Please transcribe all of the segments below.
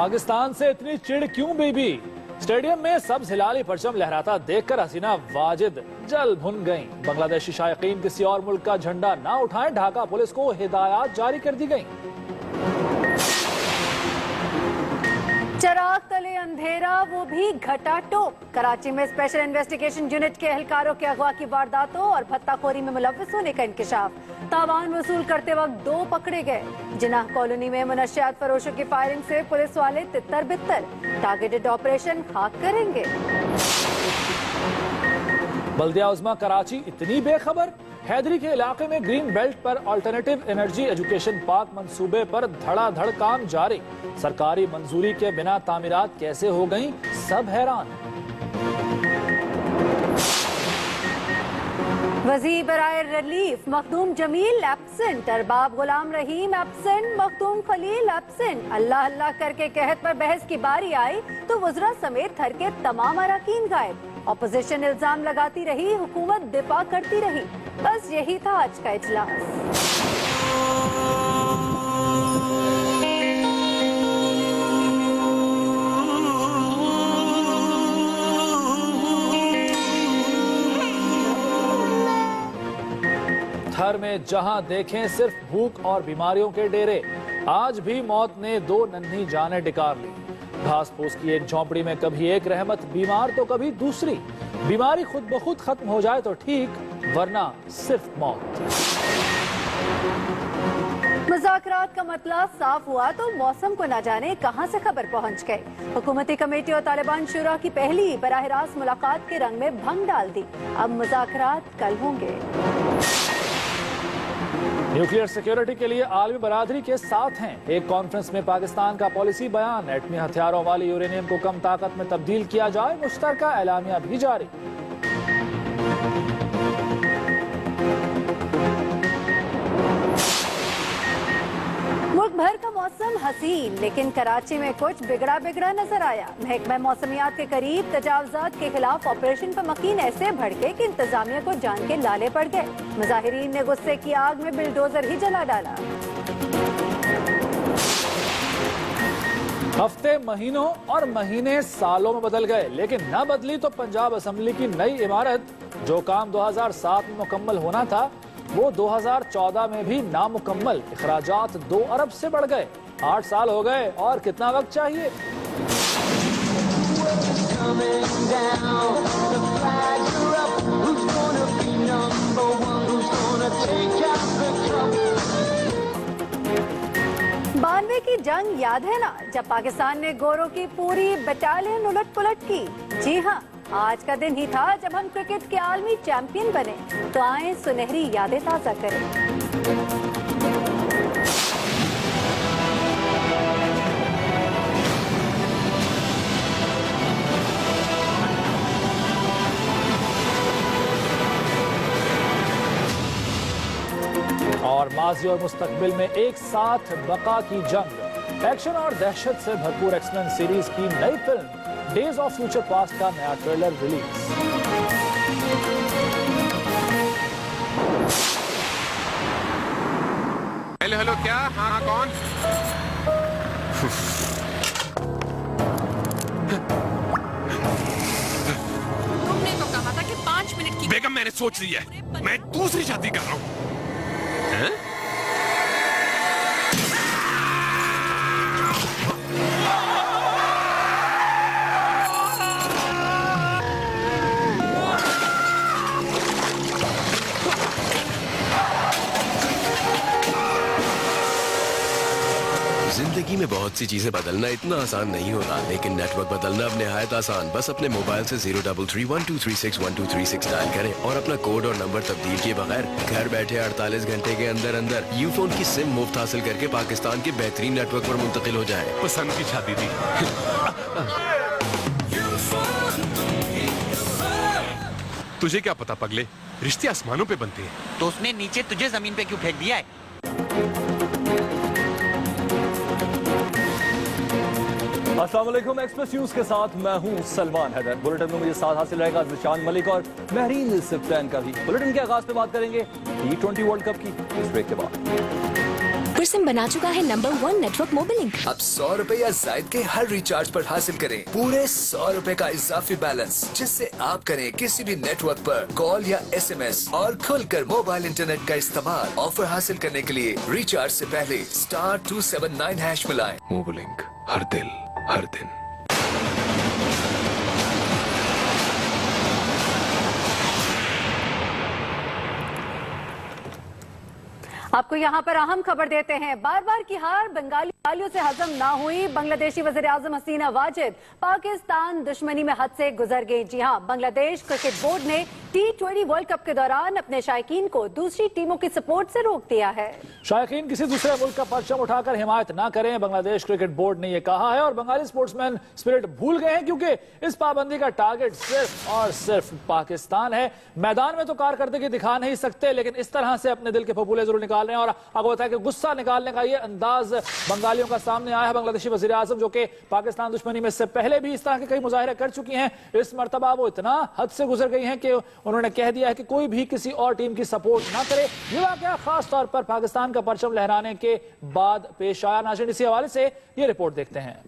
पाकिस्तान से इतनी चिढ़ क्यों बेबी? स्टेडियम में सब्ज हिलाली परचम लहराता देखकर हसीना वाजिद जल भुन गईं। बांग्लादेशी शायकीन किसी और मुल्क का झंडा ना उठाएं, ढाका पुलिस को हिदायत जारी कर दी गई। चराग तले अंधेरा, वो भी घटाटोप। कराची में स्पेशल इन्वेस्टिगेशन यूनिट के एहलकारों के अगवा की वारदातों और भत्ताखोरी में मुलव्विस होने का इंकशाफ। तावान वसूल करते वक्त 2 पकड़े गए। जिनाह कॉलोनी में मुनशियात फरोशों की फायरिंग से पुलिस वाले तितर बितर। टारगेटेड ऑपरेशन खाक करेंगे। बल्दिया उज़्मा कराची इतनी बेखबर? हैदरी के इलाके में ग्रीन बेल्ट पर अल्टरनेटिव एनर्जी एजुकेशन पार्क मंसूबे पर धड़ाधड़ काम जारी। सरकारी मंजूरी के बिना तामीरात कैसे हो गईं? सब हैरान। वज़ीर बराए रिलीफ मखदूम जमील एब्सेंट, अरबाब गुलाम रहीम एब्सेंट, मखदूम खलील एब्सेंट। अल्लाह अल्लाह करके कहत पर बहस की बारी आई तो वज़रा समेत थर के तमाम अरकान गायब। ऑपोजिशन इल्जाम लगाती रही, हुकूमत दिफा करती रही। बस यही था आज का इजलास। थर में जहां देखें सिर्फ भूख और बीमारियों के डेरे। आज भी मौत ने 2 नन्ही जानें डिकार ली। घास फूस की एक झोंपड़ी में कभी एक रहमत बीमार तो कभी दूसरी। बीमारी खुद ब खुद खत्म हो जाए तो ठीक, वरना सिर्फ मौत। मुज़ाकरात का मतलब साफ हुआ तो मौसम को न जाने कहां से खबर पहुंच गई। हुकूमती कमेटी और तालिबान शुरा की पहली बराह रास्त मुलाकात के रंग में भंग डाल दी। अब मुज़ाकरात कल होंगे। न्यूक्लियर सिक्योरिटी के लिए आलमी बरादरी के साथ हैं। एक कॉन्फ्रेंस में पाकिस्तान का पॉलिसी बयान, एटमी हथियारों वाली यूरेनियम को कम ताकत में तब्दील किया जाए, मुश्तरका एलामिया भी जारी। मुल्क भर का मौसम हसीन, लेकिन कराची में कुछ बिगड़ा बिगड़ा नजर आया। महकमा मौसमियात के करीब तजावजात के खिलाफ ऑपरेशन पर मकीन ऐसे भड़के कि इंतजामिया को जान के लाले पड़ गए। मुजाहिरीन ने गुस्से की आग में बिल्डोजर ही जला डाला। हफ्ते महीनों और महीने सालों में बदल गए, लेकिन न बदली तो पंजाब असेंबली की नई इमारत। जो काम 2007 में मुकम्मल होना था वो 2014 में भी नामुकम्मल। इखराजात 2 अरब से बढ़ गए। 8 साल हो गए और कितना वक्त चाहिए? बानवे की जंग याद है ना, जब पाकिस्तान ने गोरों की पूरी बटालियन उलट पुलट की। जी हाँ, आज का दिन ही था जब हम क्रिकेट के आलमी चैंपियन बने। तो आए सुनहरी यादें ताजा करें। और माजी और मुस्तकबिल में एक साथ बका की जंग। एक्शन और दहशत से भरपूर एक्समेन सीरीज की नई film days of future past का नया ट्रेलर रिलीज। हेलो हेलो, क्या? हाँ कौन? तुमने तो कहा था कि 5 मिनट की। बेगम, मैंने सोच ली है, मैं दूसरी शादी कर रहा हूँ। जिंदगी में बहुत सी चीजें बदलना इतना आसान नहीं होता, लेकिन नेटवर्क बदलना अब निहायत आसान। बस अपने मोबाइल से 03312361236 डायल करें और अपना कोड और नंबर तब्दील किए बगैर घर बैठे 48 घंटे के अंदर अंदर यूफोन की सिम मुफ्त हासिल करके पाकिस्तान के बेहतरीन नेटवर्क पर मुंतकिल हो जाए। पसंद की शादी थी। तुझे क्या पता पगले, रिश्ते आसमानों पे बनते हैं। तो उसने नीचे तुझे जमीन पे क्यों फेंक दिया है? अस्सलाम वालेकुम, एक्सप्रेस न्यूज के साथ मैं हूं सलमान हैदर। बुलेटिन में मुझे साथ हासिल रहेगा जिशान मलिक और महरीन सिफ्तैन का भी। बुलेटिन के आगाज पे बात करेंगे T20 वर्ल्ड कप की, इस ब्रेक के बाद। सिम बना चुका है नंबर 1 नेटवर्क मोबिलिंक। अब 100 रुपए या जायद के हर रिचार्ज पर हासिल करें पूरे 100 रुपए का इजाफी बैलेंस, जिससे आप करें किसी भी नेटवर्क पर कॉल या SMS और खुलकर मोबाइल इंटरनेट का इस्तेमाल। ऑफर हासिल करने के लिए रिचार्ज से पहले *279# मिलाएं। मोबिलिंक, हर दिल हर दिन। आपको यहाँ पर अहम खबर देते हैं। बार बार की हार बंगालियों से हजम ना हुई। बांग्लादेशी वज़ीर आज़म हसीना वाजिद पाकिस्तान दुश्मनी में हद से गुजर गई। जी हाँ, बांग्लादेश क्रिकेट बोर्ड ने T20 वर्ल्ड कप के दौरान अपने शायकीन को दूसरी टीमों की सपोर्ट से रोक दिया है। शायकीन किसी दूसरे मुल्क का परचम उठाकर हिमायत न करें, बांग्लादेश क्रिकेट बोर्ड ने यह कहा है। और बंगाली स्पोर्ट्समैन स्पिरिट भूल गए हैं, क्योंकि इस पाबंदी का टारगेट सिर्फ और सिर्फ पाकिस्तान है। मैदान में तो कारकर्दगी दिखा नहीं सकते, लेकिन इस तरह से अपने दिल के फपूले जरूर निकाल रहे हैं। और आपको बताया कि गुस्सा निकालने का ये अंदाज बंगालियों का सामने आया है। बांग्लादेशी वज़ीर आज़म, जो कि पाकिस्तान दुश्मनी में इससे पहले भी इस तरह के कई मुजाहिरे कर चुकी हैं, इस मर्तबा वो इतना हद से गुजर गई हैं कि उन्होंने कह दिया है कि कोई भी किसी और टीम की सपोर्ट ना करे। ये वाकया खास तौर पर पाकिस्तान का परचम लहराने के बाद पेश आया। नाज़रीन, इसी हवाले से ये रिपोर्ट देखते हैं।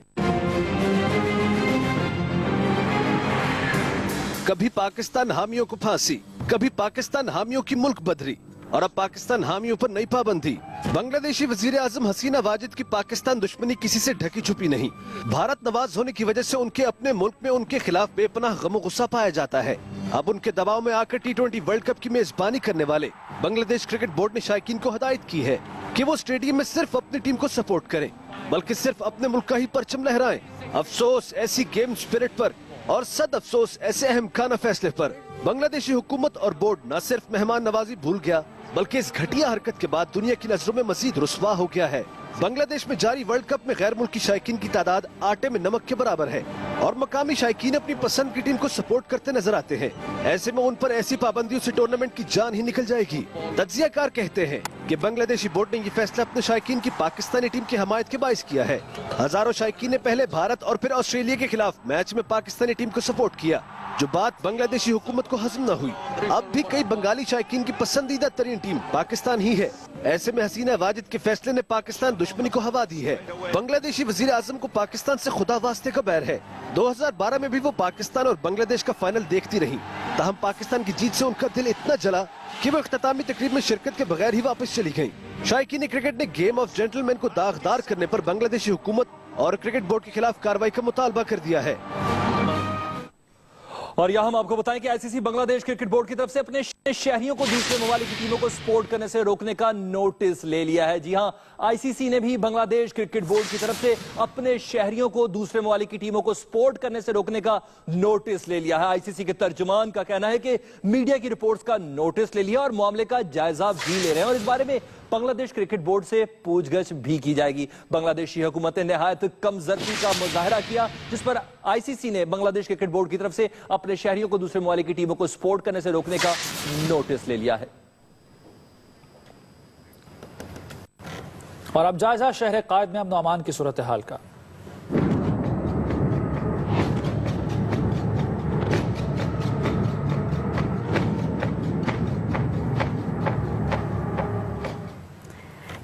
कभी पाकिस्तान हामियों को फांसी, कभी पाकिस्तान हामियों की मुल्क बदरी, और अब पाकिस्तान हामियों पर नई पाबंदी। बांग्लादेशी वजीर आजम हसीना वाजिद की पाकिस्तान दुश्मनी किसी से ढकी छुपी नहीं। भारत नवाज होने की वजह से उनके अपने मुल्क में उनके खिलाफ बेपनाह गमो गुस्सा पाया जाता है। अब उनके दबाव में आकर T20 वर्ल्ड कप की मेजबानी करने वाले बांग्लादेश क्रिकेट बोर्ड ने शायकीन को हदायत की है कि वो स्टेडियम में सिर्फ अपनी टीम को सपोर्ट करें, बल्कि सिर्फ अपने मुल्क का ही परचम लहराएं। अफसोस ऐसी गेम स्पिरिट पर और सद अफसोस ऐसे अहम खाना फैसले पर बांग्लादेशी हुकूमत और बोर्ड न सिर्फ मेहमान नवाजी भूल गया, बल्कि इस घटिया हरकत के बाद दुनिया की नजरों में मजीद रुस्वा हो गया है। बांग्लादेश में जारी वर्ल्ड कप में गैर मुल्की शायकीन की तादाद आटे में नमक के बराबर है और मकामी शायकीन अपनी पसंद की टीम को सपोर्ट करते नजर आते हैं। ऐसे में उन पर ऐसी पाबंदियों से टूर्नामेंट की जान ही निकल जाएगी। तज्जियाकार कहते हैं कि बांग्लादेशी बोर्ड ने ये फैसला अपने शायकीन की पाकिस्तानी टीम की हमायत के बाइस किया है। हजारों शायकीन ने पहले भारत और फिर ऑस्ट्रेलिया के खिलाफ मैच में पाकिस्तानी टीम को सपोर्ट किया, जो बात बांग्लादेशी हुकूमत को हजम न हुई। अब भी कई बंगाली शायकीन की पसंदीदा तरीन टीम पाकिस्तान ही है। ऐसे में हसीना वाजिद के फैसले ने पाकिस्तान दुश्मनी को हवा दी है। बांग्लादेशी वजीर आजम को पाकिस्तान से खुदा वास्ते का बैर है। 2012 में भी वो पाकिस्तान और बांग्लादेश का फाइनल देखती रही, ताहम पाकिस्तान की जीत से उनका दिल इतना जला कि वो इख्तितामी तकरीब में शिरकत के बगैर ही वापस चली गयी। शायकीन क्रिकेट ने गेम ऑफ जेंटलमैन को दागदार करने पर बांग्लादेशी हुकूमत और क्रिकेट बोर्ड के खिलाफ कार्रवाई का मुतालबा कर दिया है। और यहाँ हम आपको बताएं कि ICC बांग्लादेश क्रिकेट बोर्ड की तरफ से अपने शहरियों को दूसरे ममालिक की टीमों को सपोर्ट करने से रोकने का नोटिस ले लिया है। जी हाँ, ICC ने भी बांग्लादेश क्रिकेट बोर्ड की तरफ से अपने शहरियों को दूसरे ममालिक की टीमों को सपोर्ट करने से रोकने का नोटिस ले लिया है। ICC के तर्जुमान का कहना है कि मीडिया की रिपोर्ट्स का नोटिस ले लिया और मामले का जायजा भी ले रहे हैं और इस बारे में बांग्लादेश क्रिकेट बोर्ड से पूछगछ भी की जाएगी। बांग्लादेशी हुकूमत ने निहायत कमजोरी का मुजाहरा किया, जिस पर ICC ने बांग्लादेश क्रिकेट बोर्ड की तरफ से अपने शहरियों को दूसरे ममालिक की टीमों को सपोर्ट करने से रोकने का नोटिस ले लिया है। और अब जायजा शहर कायद में अमन और अमान की सूरत हाल का।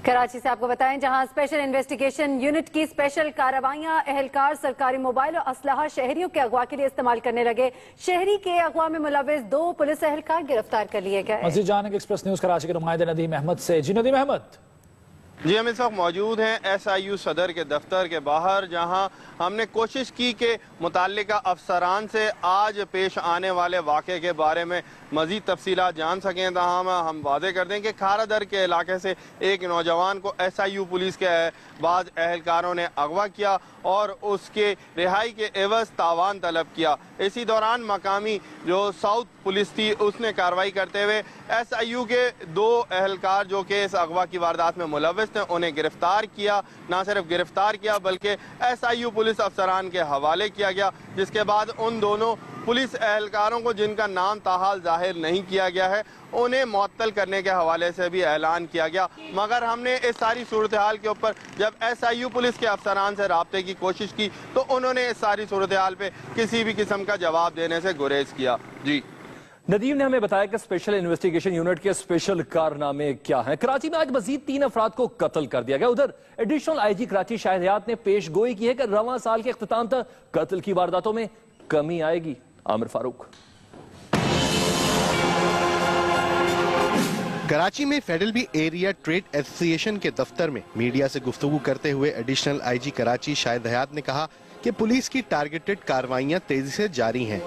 कराची से आपको बताएं, जहां स्पेशल इन्वेस्टिगेशन यूनिट की स्पेशल कार्रवाइयां अहलकार सरकारी मोबाइल और असलहा शहरियों के अगवा के लिए इस्तेमाल करने लगे। शहरी के अगवा में मुलविस 2 पुलिस अहलकार गिरफ्तार कर लिए गए। मजीद जानेंगे एक्सप्रेस न्यूज कराची के नुमाइंदे नदीम अहमद से। जी नदीम अहमद। जी, हम इस वक्त मौजूद हैं SIU सदर के दफ्तर के बाहर, जहां हमने कोशिश की कि मुताल्लिका अफसरान से आज पेश आने वाले वाक़े के बारे में मज़ीद तफसीलात जान सकें। ताहम हम वादे कर दें कि खारादर के इलाके से एक नौजवान को SIU पुलिस के बाद अहलकारों ने अगवा किया और उसके रिहाई के एवज तावान तलब किया। इसी दौरान मकामी जो साउथ पुलिस थी उसने कार्रवाई करते हुए SIU के 2 अहलकार जो कि इस अगवा की वारदात में मुलविस थे उन्हें गिरफ्तार किया। ना सिर्फ गिरफ्तार किया बल्कि SIU पुलिस अफसरान के हवाले किया गया, जिसके बाद उन दोनों पुलिस अहलकारों को, जिनका नाम ताहाल जाहिर नहीं किया गया है, उन्हें मुअत्तल करने के हवाले से भी ऐलान किया गया। मगर हमने इस सारी सूरत हाल के ऊपर जब SIU पुलिस के अफसरान से राब्ते की कोशिश की तो उन्होंने इस सारी सूरत हाल पे किसी भी किस्म का जवाब देने से गुरेज किया। जी नदीम ने हमें बताया कि स्पेशल इन्वेस्टिगेशन यूनिट के स्पेशल कारनामे क्या हैं। कराची में आज मजीद 3 अफराद को कत्ल कर दिया गया। उधर एडिशनल आईजी कराची शाहिद हयात ने पेश गोई की है कि रवां साल के इख्तिताम तक कत्ल की वारदातों में कमी आएगी। आमिर फारूक। कराची में federal B area trade association के दफ्तर में मीडिया से गुफ्तगू करते हुए एडिशनल आईजी कराची शाहिद हयात ने कहा कि पुलिस की टारगेटेड कार्रवाइयां तेजी से जारी हैं।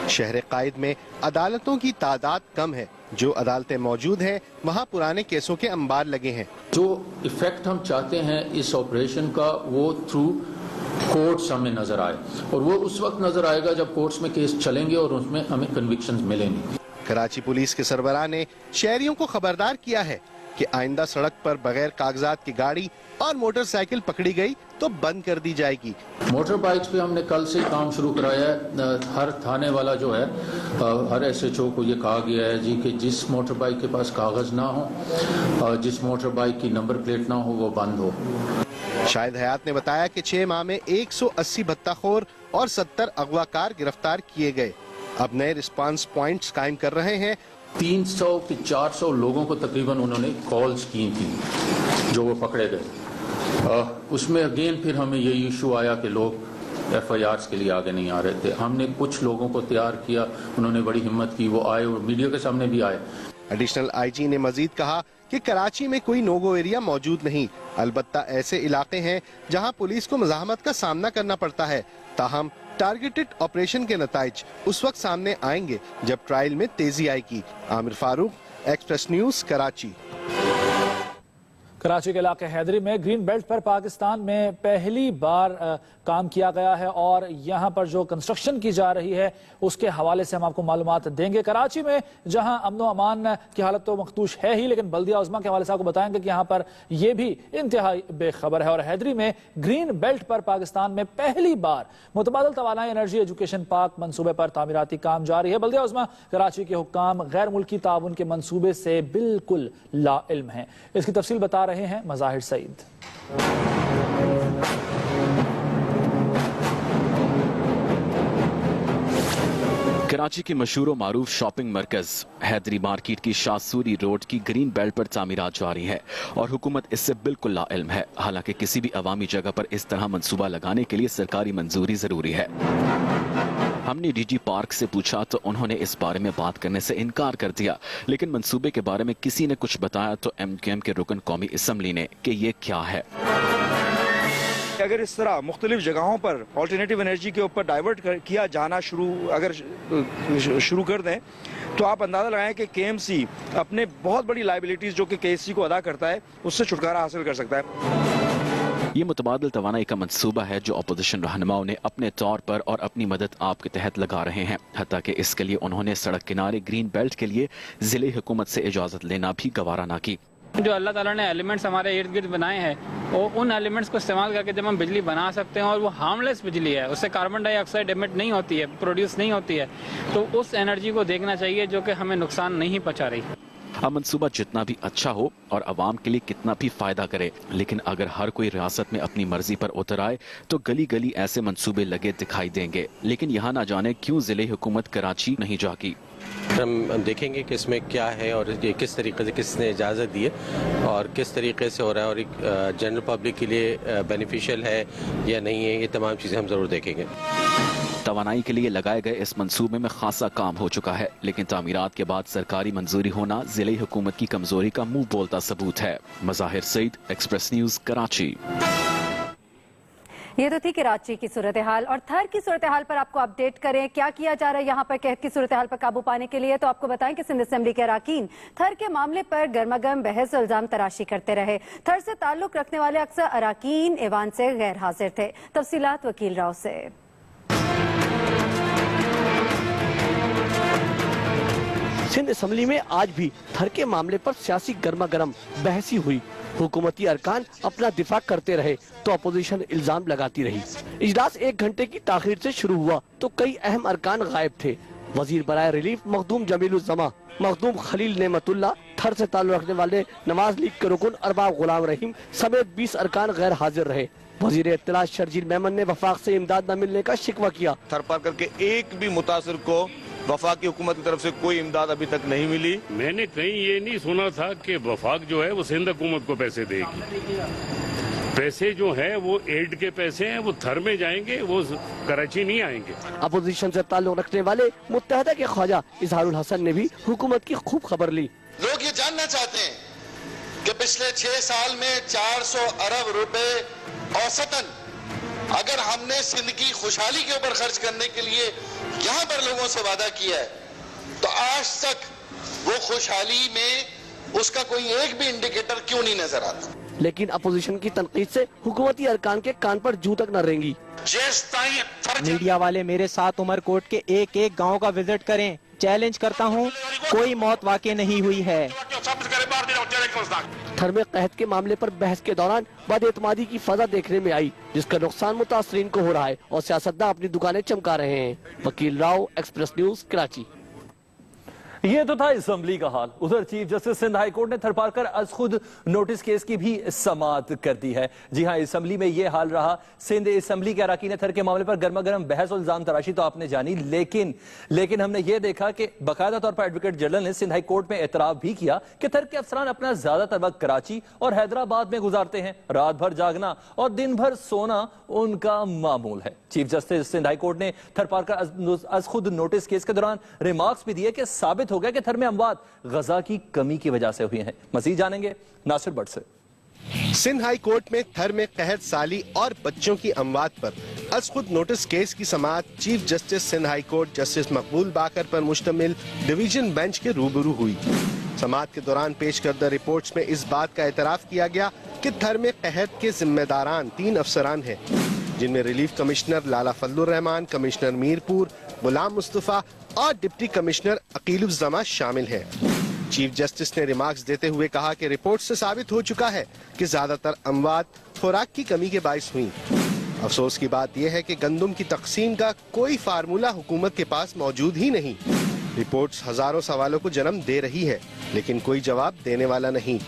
शहर कायद में अदालतों की तादाद कम है, जो अदालतें मौजूद हैं वहां पुराने केसों के अंबार लगे हैं। जो इफेक्ट हम चाहते हैं इस ऑपरेशन का वो थ्रू कोर्ट्स हमें नजर आए, और वो उस वक्त नजर आएगा जब कोर्ट्स में केस चलेंगे और उसमें हमें कन्विक्शंस मिलेंगे। कराची पुलिस के सरबराह ने शहरियों को खबरदार किया है कि आइंदा सड़क पर बगैर कागजात की गाड़ी और मोटरसाइकिल पकड़ी गई तो बंद कर दी जाएगी। मोटर बाइक्स पे हमने कल से काम शुरू कराया है। हर थाने वाला जो है, हर SHO को ये कहा गया है जी कि जिस मोटर बाइक के पास कागज ना हो, जिस मोटर बाइक की नंबर प्लेट ना हो, वो बंद हो। शाहिद हयात ने बताया कि 6 माह में 180 भत्ताखोर और 70 अगवाकार गिरफ्तार किए गए। अब नए रिस्पांस पॉइंट्स कायम कर रहे हैं। 300 से 400 लोगों को तकरीबन उन्होंने कॉल्स की थी जो वो पकड़े गए। उसमें अगेन फिर हमें ये इशू आया कि लोग FIRs के लिए आगे नहीं आ रहे थे। हमने कुछ लोगों को तैयार किया, उन्होंने बड़ी हिम्मत की, वो आए और मीडिया के सामने भी आए। एडिशनल आईजी ने मजीद कहा कि कराची में कोई नोगो एरिया मौजूद नहीं, अलबत्ता ऐसे इलाके हैं जहां पुलिस को मज़ाहमत का सामना करना पड़ता है। ताहम टारगेटेड ऑपरेशन के नताइज उस वक्त सामने आएंगे जब ट्रायल में तेजी आएगी। Aamir Farooq, express news, Karachi. कराची के इलाके हैदरी में ग्रीन बेल्ट पर पाकिस्तान में पहली बार काम किया गया है और यहाँ पर जो कंस्ट्रक्शन की जा रही है उसके हवाले से हम आपको मालूमात देंगे। कराची में जहाँ अमन व अमान की हालत तो मखदूश है ही, लेकिन बल्दिया उज़्मा के हवाले से आपको बताएंगे कि यहाँ पर यह भी इंतहाई बेखबर है। और हैदरी में ग्रीन बेल्ट पर पाकिस्तान में पहली बार मुतबादल तवानाई एनर्जी एजुकेशन पार्क मनसूबे पर तामीराती काम जारी है। बल्दिया उज़्मा कराची के हुक्काम गैर मुल्की ताउन के मनसूबे से बिल्कुल लाइल्म हैं। इसकी तफसील बता रहे हैं मज़ाहिर सईद। कराची के मशहूर मारूफ शॉपिंग मरकज हैदरी मार्केट की शाहसूरी रोड की ग्रीन बेल्ट पर तामीरात जारी है और हुकूमत इससे बिल्कुल लाइल्म है। हालांकि किसी भी अवामी जगह पर इस तरह मंसूबा लगाने के लिए सरकारी मंजूरी जरूरी है। हमने DG पार्क से पूछा तो उन्होंने इस बारे में बात करने से इनकार कर दिया, लेकिन मंसूबे के बारे में किसी ने कुछ बताया तो MQM के रुकन कौमी असम्बली ने कि ये क्या है। अगर इस तरह मुख्तलिफ जगहों पर ऑल्टरनेटिव एनर्जी के ऊपर डाइवर्ट किया जाना शुरू कर दें तो आप अंदाजा लगाएं कि KMC अपने बहुत बड़ी लाइबिलिटीज जो कि KSC को अदा करता है उससे छुटकारा हासिल कर सकता है। ये मुतबादल तवानाई का मंसूबा है जो अपोजिशन रहनुमाओं ने अपने तौर पर और अपनी मदद आपके तहत लगा रहे हैं। हत्ता कि इसके लिए उन्होंने सड़क किनारे ग्रीन बेल्ट के लिए जिले हुकूमत से इजाजत लेना भी गवारा ना की। जो अल्लाह ताला ने एलिमेंट्स हमारे इर्द गिर्द बनाए हैं वो उन एलिमेंट्स को इस्तेमाल करके जब हम बिजली बना सकते हैं और वो हार्मलेस बिजली है, उससे कार्बन डाइऑक्साइड एमिट नहीं होती है, प्रोड्यूस नहीं होती है, तो उस एनर्जी को देखना चाहिए जो कि हमें नुकसान नहीं पहुंचा रही। अब मंसूबा जितना भी अच्छा हो और आवाम के लिए कितना भी फायदा करे, लेकिन अगर हर कोई रियासत में अपनी मर्जी पर उतर आए तो गली गली ऐसे मंसूबे लगे दिखाई देंगे। लेकिन यहाँ ना जाने क्यों जिले हुकूमत कराची नहीं जागी। हम देखेंगे कि इसमें क्या है और ये किस तरीके से किसने इजाज़त दी है और किस तरीके से हो रहा है और एक जनरल पब्लिक के लिए बेनिफिशियल है या नहीं है, ये तमाम चीज़ें हम ज़रूर देखेंगे। तवानाई के लिए लगाए गए इस मंसूबे में खासा काम हो चुका है, लेकिन तामीरात के बाद सरकारी मंजूरी होना जिले हुकूमत की कमजोरी का मुंह बोलता सबूत है। Mazahir Saeed, Express news, Karachi. ये तो थी कराची की सूरत हाल। और थर की सूरत हाल पर आपको अपडेट करें क्या किया जा रहा है यहाँ पर कहत की सूरत हाल पर काबू पाने के लिए, तो आपको बताएं कि सिंध असेंबली के अराकीन थर के मामले पर गर्मागर्म बहस और इल्जाम तराशी करते रहे। थर से ताल्लुक रखने वाले अक्सर अराकीन ऐवान से गैर हाजिर थे। तफसीलात वकील राव से। सिंध असेंबली में आज भी थर के मामले पर सियासी गर्मा गर्म बहसी हुई। हुकूमती अरकान अपना दिफा करते रहे तो अपोजिशन इल्जाम लगाती रही। इजलास 1 घंटे की ताखीर से शुरू हुआ तो कई अहम अरकान गायब थे। वजीर बराए रिलीफ मखदूम जमीलुज़्ज़मा, मखदूम खलील नेमतुल्ला, थर से ताल्लुक रखने वाले नवाज लीग के रुकन अरबाब गुलाम रहीम समेत 20 अरकान गैर हाजिर रहे। वजीर इत्तलात शर्जील मेमन ने वफाक से इमदाद न मिलने का शिकवा किया। थर पार करके एक भी मुतासिर को वफाकी हुकूमत की तरफ से कोई इमदाद अभी तक नहीं मिली। मैंने कहीं ये नहीं सुना था कि वफाक जो है वो सिंध हुकूमत को पैसे देगी। पैसे जो है वो एड के पैसे हैं, वो थर में जाएंगे, वो कराची नहीं आएंगे। अपोजिशन से ताल्लुक रखने वाले मुत्तहदा के ख्वाजा इजहारुल हसन ने भी हुकूमत की खूब खबर ली। लोग ये जानना चाहते हैं कि पिछले 6 साल में 400 अरब रुपए औसतन अगर हमने सिंध की खुशहाली के ऊपर खर्च करने के लिए यहाँ पर लोगों से वादा किया है, तो आज तक वो खुशहाली में उसका कोई एक भी इंडिकेटर क्यों नहीं नजर आता। लेकिन अपोजिशन की तनकीद से हुकूमती अरकान के कान पर जू तक न रहेंगी। मीडिया वाले मेरे साथ उमरकोट के एक एक गांव का विजिट करें, चैलेंज करता हूं, कोई मौत वाकई नहीं हुई है। थर में कहत के मामले पर बहस के दौरान बदएतमादी की फजा देखने में आई, जिसका नुकसान मुतासरीन को हो रहा है और सियासतदान अपनी दुकानें चमका रहे हैं। वकील राव, एक्सप्रेस न्यूज, कराची। ये तो था असम्बली का हाल। उधर chief justice Sindh high court ने थरपारकर अज खुद नोटिस केस की भी समाअत कर दी है। जी हां, असम्बली में ये हाल रहा। सिंध असम्बली के अरकान थर के मामले पर गर्मा गर्म बहस और इल्जाम तराशी तो आपने जानी, लेकिन हमने ये देखा कि बाकायदा तौर पर एडवोकेट जनरल ने सिंध हाई कोर्ट में एतराफ भी किया कि थर के अफसरान अपना ज्यादातर वक्त कराची और हैदराबाद में गुजारते हैं। रात भर जागना और दिन भर सोना उनका मामूल है। Chief justice Sindh high court ने थरपारकर अज खुद नोटिस केस के दौरान रिमार्क्स भी दिए कि साबित हो गया कि थर में अमवात गजा की कमी की वजह से हुई हैं। मजीद जानेंगे नासिर भट्ट से। सिंध हाई कोर्ट में थर में कहत साली और बच्चों की अमवात पर अज खुद नोटिस केस की समाअत chief justice Sindh high court justice Maqbool Baqar पर मुश्तमिल डिवीजन बेंच के रूबरू हुई। समाअत के दौरान पेश करदा रिपोर्ट्स में इस बात का एतराफ किया गया कि थर में कहत के जिम्मेदारान 3 अफसरान हैं, जिनमें रिलीफ कमिश्नर लाला फजलुर रहमान, कमिश्नर मीरपुर गुलाम मुस्तफा और डिप्टी कमिश्नर अकीलुज़्ज़मा शामिल हैं। चीफ जस्टिस ने रिमार्क्स देते हुए कहा कि रिपोर्ट से साबित हो चुका है कि ज्यादातर अमवात खुराक की कमी के बाइस हुई। अफसोस की बात यह है कि गंदम की तकसीम का कोई फार्मूला हुकूमत के पास मौजूद ही नहीं। रिपोर्ट्स हजारों सवालों को जन्म दे रही है, लेकिन कोई जवाब देने वाला नहीं।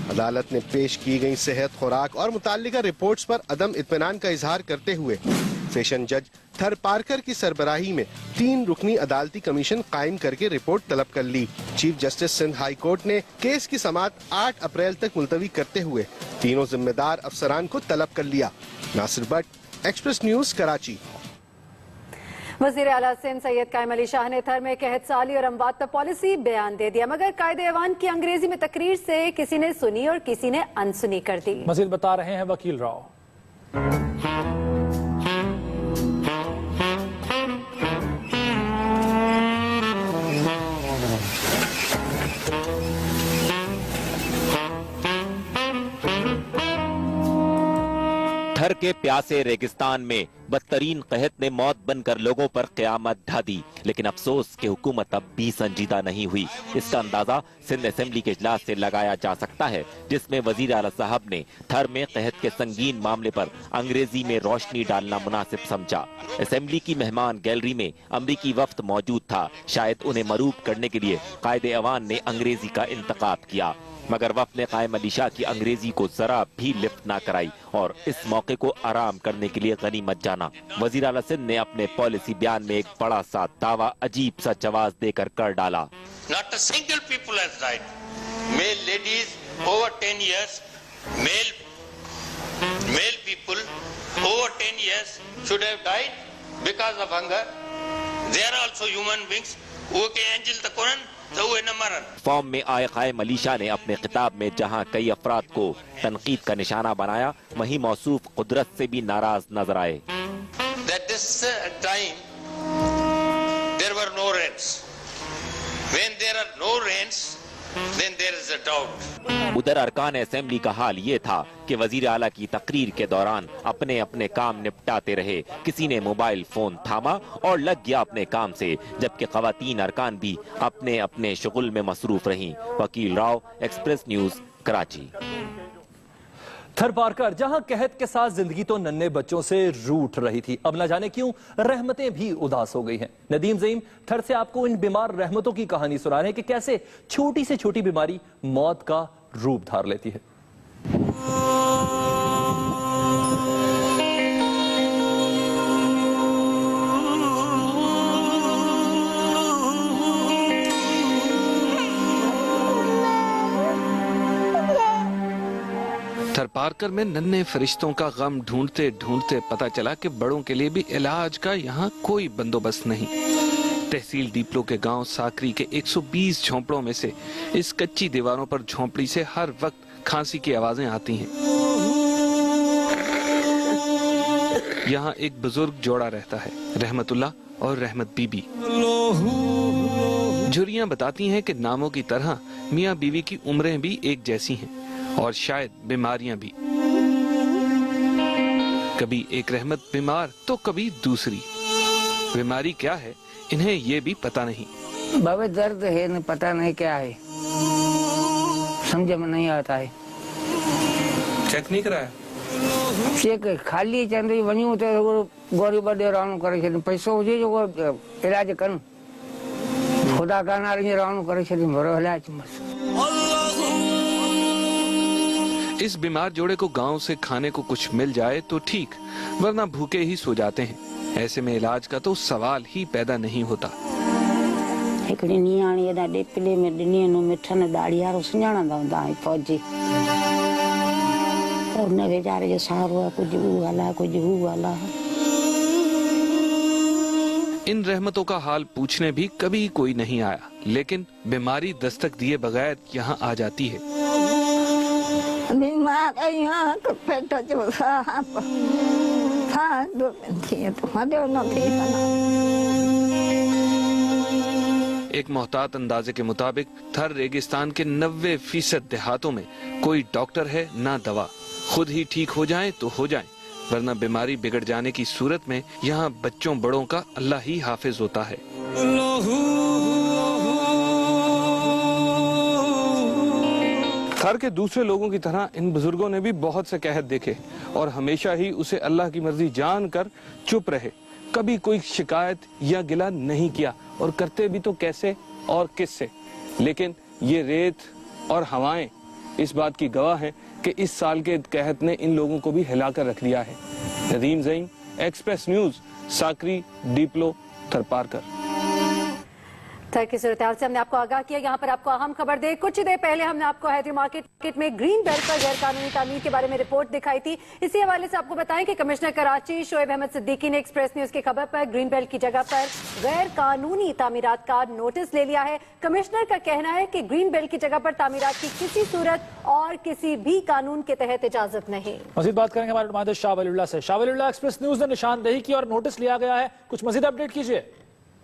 अदालत ने पेश की गई सेहत, खुराक और मुताल्लिका रिपोर्ट्स पर अदम इत्मीनान का इजहार करते हुए सेशन जज थरपारकर की सरबराही में 3 रुकनी अदालती कमीशन कायम करके रिपोर्ट तलब कर ली। Chief justice Sindh high court ने केस की समाअत 8 अप्रैल तक मुलतवी करते हुए तीनों जिम्मेदार अफसरान को तलब कर लिया। Nasir Bhatt, Express news, Karachi. वज़ीर आला सिंध सैयद कायम अली शाह ने थर में कहत साली और अमवात पर पॉलिसी बयान दे दिया, मगर कायदे ऐवान की अंग्रेजी में तकरीर से किसी ने सुनी और किसी ने अनसुनी कर दी। मजीद बता रहे हैं वकील राव। थर के प्यासे रेगिस्तान में बदतरीन कहत ने मौत बनकर लोगों पर क़यामत ढा दी, लेकिन अफसोस कि हुकूमत अब भी संजीदा नहीं हुई। इसका अंदाजा सिंध असेंबली के इजलास से लगाया जा सकता है, जिसमें वजीर आला साहब ने थर में कहत के संगीन मामले पर अंग्रेजी में रोशनी डालना मुनासिब समझा। असेंबली की मेहमान गैलरी में अमरीकी वफ्द मौजूद था। शायद उन्हें मरूब करने के लिए कायदे अवान ने अंग्रेजी का इंतखाब किया, मगर वफ्द ने कायम अली शाह की अंग्रेजी को जरा भी लिफ्ट ना कराई और इस मौके को आराम करने के लिए गनीमत जाना। वजीर आला सिंध ने अपने पॉलिसी बयान में एक बड़ा सा दावा अजीब सा जवाब देकर कर डाला। Not a single people has died. Male ladies over 10 years, male people over 10 years should have died because of hunger. They are also human beings. वो के एंजल तकोरन तो वो न मरन। फॉर्म में आए कायम अली शाह ने अपने खिताब में जहां कई अफराद को तनकीद का निशाना बनाया, वहीं मौसूफ कुदरत से भी नाराज नजर आए। That this time there were no rains. When there are no rains, then there is a doubt. उधर अरकान असेंबली का हाल ये था कि वजीर आला की तकरीर के दौरान अपने अपने काम निपटाते रहे। किसी ने मोबाइल फोन थामा और लग गया अपने काम से, जबकि खवातीन अरकान भी अपने अपने शुगुल में मसरूफ रहीं। वकील राव, एक्सप्रेस न्यूज, कराची। थरपारकर जहां कहत के साथ जिंदगी तो नन्हे बच्चों से रूठ रही थी, अब न जाने क्यों रहमतें भी उदास हो गई हैं। नदीम ज़ईम थर से आपको इन बीमार रहमतों की कहानी सुना रहे हैं कि कैसे छोटी से छोटी बीमारी मौत का रूप धार लेती है। थरपारकर में नन्हे फरिश्तों का गम ढूंढते ढूंढते पता चला कि बड़ों के लिए भी इलाज का यहाँ कोई बंदोबस्त नहीं। तहसील डीपलो के गांव साकरी के 120 झोंपड़ों में से इस कच्ची दीवारों पर झोंपड़ी से हर वक्त खांसी की आवाजें आती हैं। यहाँ एक बुजुर्ग जोड़ा रहता है, रहमतुल्लाह और रहमत बीबी। झुर्रियां बताती हैं कि नामों की तरह मियाँ बीवी की उम्रें भी एक जैसी हैं और शायद बीमारियां भी। कभी एक रहमत बीमार तो कभी दूसरी। बीमारी क्या है इन्हें ये भी पता नहीं। बाबा दर्द है न पता नहीं क्या है, समझ में नहीं आता है। चेक नहीं कराया? चेक खाली चंद्री वञूं तो गोरी बड़े राणो करे छे, पैसो हुजे जो इलाज कन, खुदा का नारे राणो करे छे बरो इलाज बस। इस बीमार जोड़े को गांव से खाने को कुछ मिल जाए तो ठीक, वरना भूखे ही सो जाते हैं। ऐसे में इलाज का तो सवाल ही पैदा नहीं होता। हिकड़ी नियाणी एदा डेपले में दिनियनो मिठन दाड़ियारो सुञाणंदा हूंदा है फौजी। और न बेचारे जो सारो है, कुछ वो वाला कुछ वो वाला। इन रहमतों का हाल पूछने भी कभी कोई नहीं आया, लेकिन बीमारी दस्तक दिए बगैर यहाँ आ जाती है। बीमार यहाँ तो पेट जो साहब था दो थी तो मदे न थी। एक मोहतात अंदाजे के मुताबिक थर रेगिस्तान के 90% देहातों में कोई डॉक्टर है ना दवा। खुद ही ठीक हो जाएं तो हो जाएं, वरना बीमारी बिगड़ जाने की सूरत में यहाँ बच्चों बड़ों का अल्लाह ही हाफिज होता है। थर के दूसरे लोगों की तरह इन बुजुर्गों ने भी बहुत से कहत देखे और हमेशा ही उसे अल्लाह की मर्जी जानकर चुप रहे। कभी कोई शिकायत या गिला नहीं किया, और करते भी तो कैसे और किससे। लेकिन ये रेत और हवाएं इस बात की गवाह हैं कि इस साल के कहत ने इन लोगों को भी हिलाकर रख दिया है। नदीम ज़ईन, एक्सप्रेस न्यूज, साकरी, डीपलो, थरपारकर। थर की सूरत हाल से हमने आपको आगाह किया। यहाँ पर आपको अहम खबर दे, कुछ देर पहले हमने आपको हैदरी मार्केट में ग्रीन बेल्ट पर गैर कानूनी तामीर के बारे में रिपोर्ट दिखाई थी। इसी हवाले से आपको बताएं कि कमिश्नर कराची शोएब अहमद सिद्दीकी ने एक्सप्रेस न्यूज की खबर पर ग्रीन बेल्ट की जगह पर गैर कानूनी तामीरात का नोटिस ले लिया है। कमिश्नर का कहना है कि ग्रीन बेल्ट की जगह पर तामीरात की किसी सूरत और किसी भी कानून के तहत इजाजत नहीं। मजीद बात करेंगे हमारे नुमाइंदे शाह वलीउल्लाह से। शाह वलीउल्लाह, एक्सप्रेस न्यूज ने निशानदेही की और नोटिस लिया गया है, कुछ मजीद अपडेट कीजिए।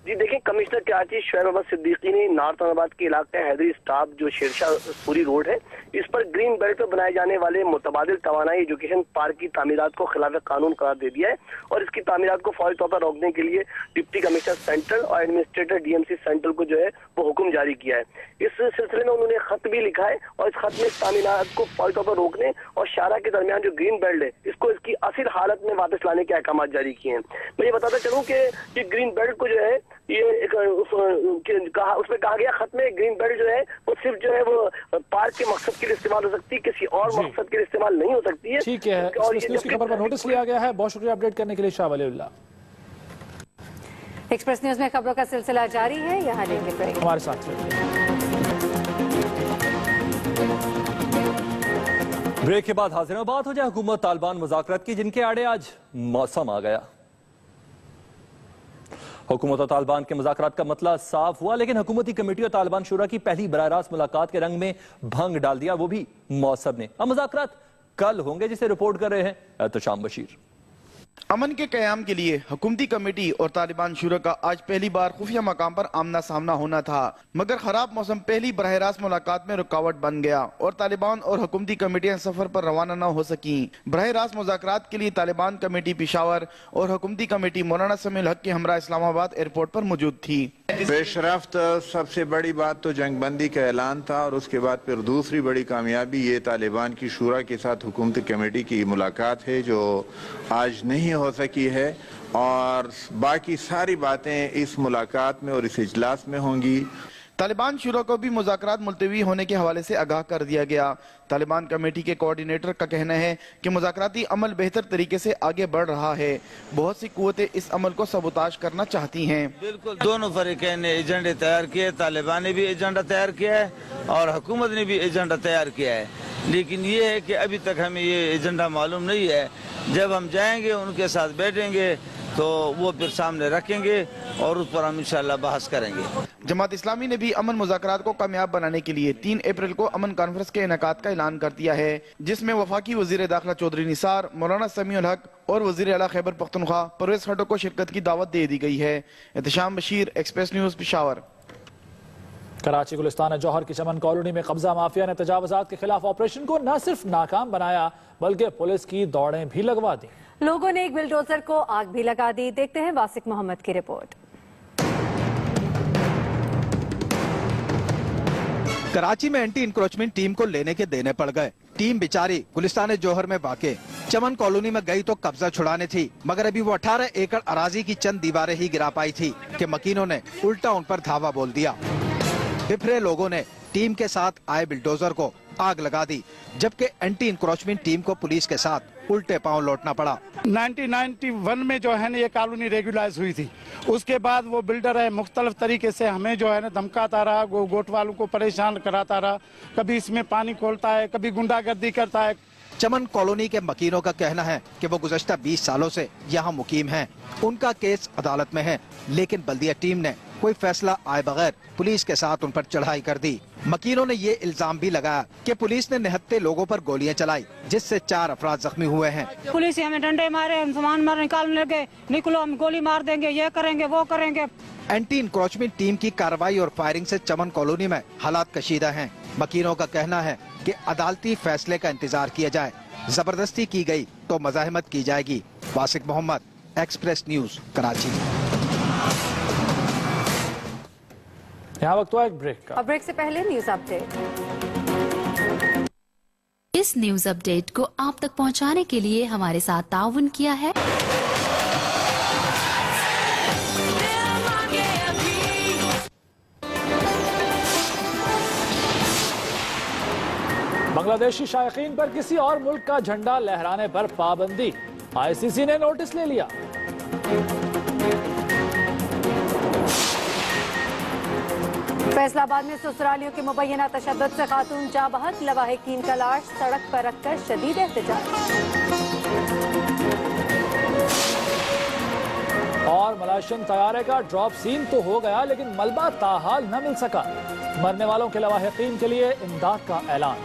जी देखिए, कमिश्नर कराची शोएब अहमद सिद्दीकी ने नारताबाद के इलाके हैदरी स्टाफ जो शेरशाह पूरी रोड है, इस पर ग्रीन बेल्ट पर बनाए जाने वाले मुतबादिल तवानाई एजुकेशन पार्क की तामीरात को खिलाफ कानून करार दे दिया है और इसकी तामीरात को फौरी तौर पर रोकने के लिए डिप्टी कमिश्नर सेंट्रल और एडमिनिस्ट्रेटर डीएमसी सेंट्रल को जो है वो हुक्म जारी किया है। इस सिलसिले में उन्होंने खत भी लिखा है और इस खत में तामीरात को फौरी तौर पर रोकने और शारा के दरमियान जो ग्रीन बेल्ट है इसको इसकी असल हालत में वापस लाने के अहकाम जारी किए हैं। मैं ये बताता चलूँ कि ये ग्रीन बेल्ट को जो है ये एक उसमें कहा गया खत में ग्रीन बेल्ट जो है वो सिर्फ जो है वो पार्क के मकसद के लिए इस्तेमाल हो सकती है, किसी और मकसद के लिए इस्तेमाल नहीं हो सकती है। ठीक है, इसकी खबर पर नोटिस लिया गया है। बहुत शुक्रिया अपडेट करने के लिए शाह वलीउल्लाह। एक्सप्रेस न्यूज में खबरों का सिलसिला जारी है, यहाँ लेंगे ब्रेक, हमारे साथ ब्रेक के बाद हाजिर बात हो जाए हुकूमत तालिबान मुज़ाकरात की, जिनके आड़े आज मौसम आ गया। हुकूमत और तालिबान के मुज़ाकरात का मतला साफ हुआ, लेकिन हुकूमती कमेटी और तालिबान शुरा की पहली बराह रास्त मुलाकात के रंग में भंग डाल दिया, वो भी मौसम ने। अब मुज़ाकरात कल होंगे, जिसे रिपोर्ट कर रहे हैं एहतशाम बशीर। अमन के कयाम के लिए हुकूमती कमेटी और तालिबान शुरा का आज पहली बार खुफिया मकाम पर आमना सामना होना था, मगर खराब मौसम पहली बराह रास्त मुलाकात में रुकावट बन गया और तालिबान और हुकूमती कमेटियां सफर पर रवाना न हो सकी। बराह रास्त मुज़ाकरात के लिए तालिबान कमेटी पेशावर और हुकूमती कमेटी मौलाना समीउल हक के हमरा इस्लामाबाद एयरपोर्ट पर मौजूद थी। पेशरफ्त सबसे बड़ी बात तो जंगबंदी का ऐलान था और उसके बाद फिर दूसरी बड़ी कामयाबी ये तालिबान की शुरा के साथ हुकूमती कमेटी की मुलाकात है, जो आज नहीं हो सकी है, और बाकी सारी बातें इस मुलाकात में और इस इजलास में होंगी। तालिबान शुरा को भी मुज़ाकरात मुलतवी होने के हवाले से आगाह कर दिया गया। तालिबान कमेटी के कोऑर्डिनेटर का कहना है कि मुज़ाकराती अमल बेहतर तरीके से आगे बढ़ रहा है। बहुत सी कुव्वतें इस अमल को सबूताज करना चाहती हैं। बिल्कुल, दोनों फरीक़ैन ने एजेंडे तैयार किए, तालिबान ने भी एजेंडा तैयार किया है और हुकूमत ने भी एजेंडा तैयार किया है। लेकिन ये है कि अभी तक हमें ये एजेंडा मालूम नहीं है। जब हम जाएंगे उनके साथ बैठेंगे तो वो फिर सामने रखेंगे और उस पर हम इंशाल्लाह बहस करेंगे। जमात इस्लामी ने भी अमन मुज़ाकरात को कामयाब बनाने के लिए 3 अप्रैल को अमन कॉन्फ्रेंस के इनेकाद का ऐलान कर दिया है, जिसमें वफाकी वजीर दाखिला चौधरी निसार, मौलाना समीउल हक और वजीर आला खैबर पख्तूनख्वा परवेज खट्टक को शिरकत की दावत दे दी गई है। Ehtesham Bashir, express news, Peshawar. कराची गुलिस्तान जौहर की चमन कॉलोनी में कब्जा माफिया ने तजावुजात के खिलाफ ऑपरेशन को न सिर्फ नाकाम बनाया बल्कि पुलिस की दौड़ें भी लगवा दी। लोगों ने एक बिल्डोजर को आग भी लगा दी। देखते हैं वासिक मोहम्मद की रिपोर्ट। कराची में एंटी इंक्रोचमेंट टीम को लेने के देने पड़ गए। टीम बेचारी गुलिस्तान जौहर में वाक़े चमन कॉलोनी में गई तो कब्जा छुड़ाने थी, मगर अभी वो 18 एकड़ अराजी की चंद दीवारें ही गिरा पाई थी कि मकीनों ने उल्टा उन पर धावा बोल दिया। बिफरे लोगों ने टीम के साथ आए बिल्डोजर को आग लगा दी, जबकि एंटी इंक्रोचमेंट टीम को पुलिस के साथ उल्टे पांव लौटना पड़ा। 1991 में जो है ना ये कॉलोनी रेगुलाइज हुई थी, उसके बाद वो बिल्डर है मुख्तलिफ तरीके से हमें जो है ना धमकाता रहा, गोट वालों को परेशान कराता रहा, कभी इसमें पानी खोलता है, कभी गुंडागर्दी करता है। चमन कॉलोनी के मकीनों का कहना है कि वो गुज़श्ता 20 सालों से यहाँ मुकीम हैं। उनका केस अदालत में है, लेकिन बल्दिया टीम ने कोई फैसला आए बगैर पुलिस के साथ उन पर चढ़ाई कर दी। मकीनों ने ये इल्जाम भी लगाया कि पुलिस ने निहत्ते लोगों पर गोलियां चलाई, जिससे 4 अफराद जख्मी हुए हैं। पुलिस हमें डंडे मारे, हम सामान मार निकालने लगे, निकलो हम गोली मार देंगे, ये करेंगे वो करेंगे। एंटी इंक्रोचमेंट टीम की कार्रवाई और फायरिंग से चमन कॉलोनी में हालात कशीदा हैं। मकीनों का कहना है कि अदालती फैसले का इंतजार किया जाए, जबरदस्ती की गई तो मज़ाहमत की जाएगी। वासिक मोहम्मद, एक्सप्रेस न्यूज, कराची। यहाँ वक्त हुआ एक ब्रेक का। अब ब्रेक से पहले न्यूज अपडेट। इस न्यूज अपडेट को आप तक पहुँचाने के लिए हमारे साथ ताउन किया है बांग्लादेशी शायकीन पर किसी और मुल्क का झंडा लहराने पर पाबंदी, आईसीसी ने नोटिस ले लिया। फैसलाबाद में ससुरालियों के मुबैना तशद्दुद से खातून जा बहक, लवाहिकीन का लाश सड़क पर रखकर शदीद एहतजाज। और मलेशियन तैयारे का ड्रॉप सीन तो हो गया, लेकिन मलबा ताहाल न मिल सका। मरने वालों के लवाहिकीन के लिए इमदाद का ऐलान।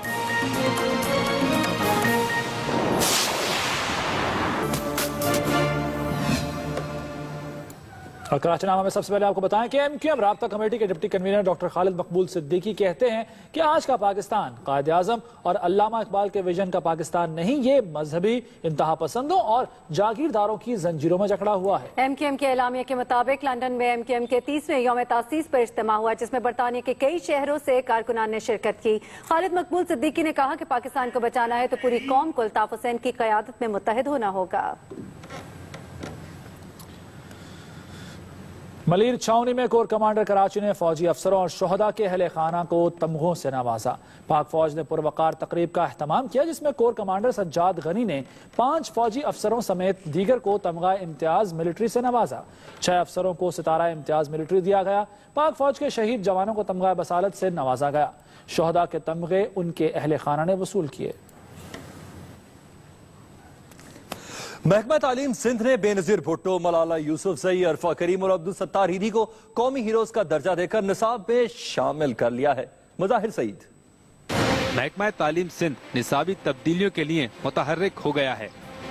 और कराचीनामा में सबसे पहले आपको बताएं कि एमक्यूएम राब्ता कमेटी के डिप्टी कन्वीनर डॉक्टर खालिद मकबूल सिद्दीकी कहते हैं कि आज का पाकिस्तान कायद आजम और अल्लामा इकबाल के विजन का पाकिस्तान नहीं, ये मजहबी इंतहा पसंदों और जागीरदारों की जंजीरों में जकड़ा हुआ है। एमक्यूएम के एलामिया के मुताबिक लंदन में एमक्यूएम के 30वें यौम तासीस पर इज्तिमा हुआ, जिसमें बरतानिया के कई शहरों से कारकुनान ने शिरकत की। खालिद मकबूल सिद्दीकी ने कहा कि पाकिस्तान को बचाना है तो पूरी कौम को अल्ताफ हुसैन की क़यादत में मुत्तहिद होना होगा। मलिर छावनी में कोर कमांडर कराची ने फौजी अफसरों और शोहदा के अहले खाना को तमगों से नवाजा। पाक फौज ने पुरवकार तकरीब का अहतमाम किया, जिसमें कोर कमांडर सज्जाद गनी ने 5 फौजी अफसरों समेत दीगर को तमगा इम्तियाज मिलिट्री से नवाजा। 6 अफसरों को सितारा इम्तियाज मिलिट्री दिया गया। पाक फौज के शहीद जवानों को तमगा बसालत से नवाजा गया। शोहदा के तमगे उनके अहले खाना ने वसूल किए। महकमा तालीम सिंध ने बेनजीर भुट्टो, मलाला यूसुफजई, अरफा करीम और अब्दुल सत्तार ईदी को कौमी हीरोज का दर्जा देकर निसाब में शामिल कर लिया है। मुजाहिर सईद। महकमा तालीम सिंध निसाबी तब्दीलियों के लिए मुतहर्रिक हो गया है।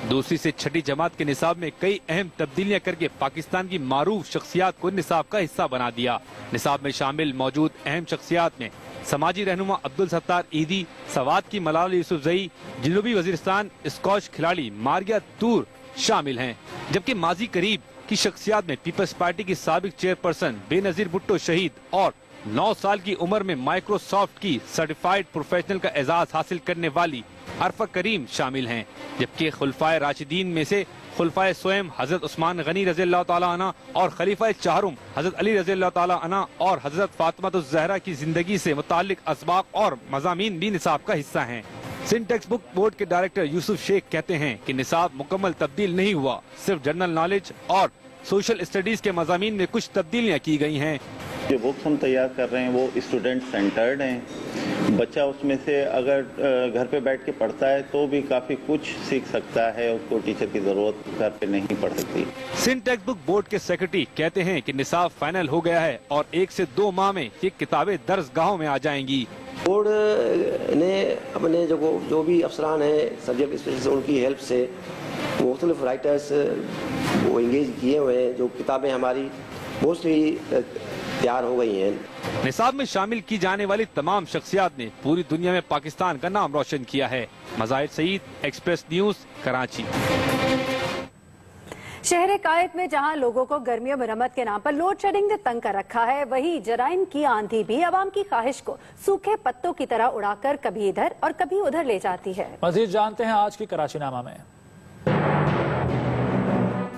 2वीं से 6ठी जमात के निसाब में कई अहम तब्दीलियां करके पाकिस्तान की मारूफ शख्सियात को निसाब का हिस्सा बना दिया। निसाब में शामिल मौजूद अहम शख्सियात में समाजी रहनुमा अब्दुल सत्तार ईदी, सवात की मलाला यूसुफजई, जनूबी वजीरिस्तान स्कॉच खिलाड़ी मारिया तूर शामिल हैं। जबकि माजी करीब की शख्सियात में पीपल्स पार्टी की साबिक चेयरपर्सन बेनजीर भुट्टो शहीद और 9 साल की उम्र में माइक्रोसॉफ्ट की सर्टिफाइड प्रोफेशनल का एजाज हासिल करने वाली अरफा करीम शामिल हैं। जबकि खुलफाए राशिदीन में से खुलफाए सोएम हजरत उस्मान गनी रज़ियल्लाहु ताला अन्हा और खलीफाए चाहरुम हजरत अली रज़ियल्लाहु ताला अन्हा और हजरत फातिमातुज़ ज़हरा की जिंदगी से मुताल्लिक असबाक और मज़ामीन भी निसाब का हिस्सा हैं। सिंध टेक्स्ट बुक बोर्ड के डायरेक्टर यूसुफ शेख कहते हैं कि निसाब मुकम्मल तब्दील नहीं हुआ, सिर्फ जनरल नॉलेज और सोशल स्टडीज के मज़ामीन में कुछ तब्दीलियाँ की गई हैं। जो बुक्स हम तैयार कर रहे हैं वो स्टूडेंट सेंटर्ड हैं, बच्चा उसमें से अगर घर पे बैठ के पढ़ता है तो भी काफी कुछ सीख सकता है, उसको टीचर की जरूरत घर पे नहीं पड़ सकती। सिंध टेक्स्ट बुक बोर्ड के सेक्रेटरी कहते हैं कि निसाब फाइनल हो गया है और 1 से 2 माह में ये किताबें दर्जगाहों में आ जाएंगी। बोर्ड ने अपने जो भी अफसरान हैं सब्जेक्ट स्पेशलिस्ट, उनकी हेल्प से मुख्तलिफ राइटर्स वो इंगेज किए हुए हैं। जो किताबें हमारी मोस्टली तैयार हो गई हैं। निसाब में शामिल की जाने वाली तमाम शख्सियात ने पूरी दुनिया में पाकिस्तान का नाम रोशन किया है। Mazahir Saeed, Express news, Karachi. शहर कायद में जहां लोगों को गर्मियों मरम्मत के नाम पर लोड शेडिंग ने तंग कर रखा है, वहीं जराइम की आंधी भी आवाम की ख्वाहिश को सूखे पत्तों की तरह उड़ाकर कभी इधर और कभी उधर ले जाती है। मजीद जानते हैं आज की कराची नामा में।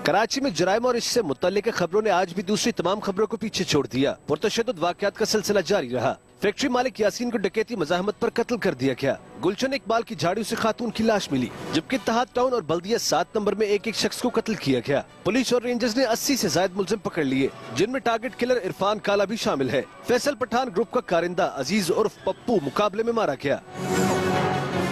कराची में जराइम और इससे मुतल्लिक खबरों ने आज भी दूसरी तमाम खबरों को पीछे छोड़ दिया। पुरतशद्दुद वाक़यात का सिलसिला जारी रहा। फैक्ट्री मालिक यासीन को डकैती मज़ाहमत पर कत्ल कर दिया गया। गुलशन इकबाल की झाड़ियों से खातून की लाश मिली, जबकि इत्तेहाद टाउन और बल्दिया 7 नंबर में एक शख्स को कत्ल किया गया। पुलिस और रेंजर्स ने 80 से ज्यादा मुलजिम पकड़ लिए, जिनमें टारगेट किलर इरफान काला भी शामिल है। फैसल पठान ग्रुप का कारिंदा अजीज उर्फ पप्पू मुकाबले में मारा गया।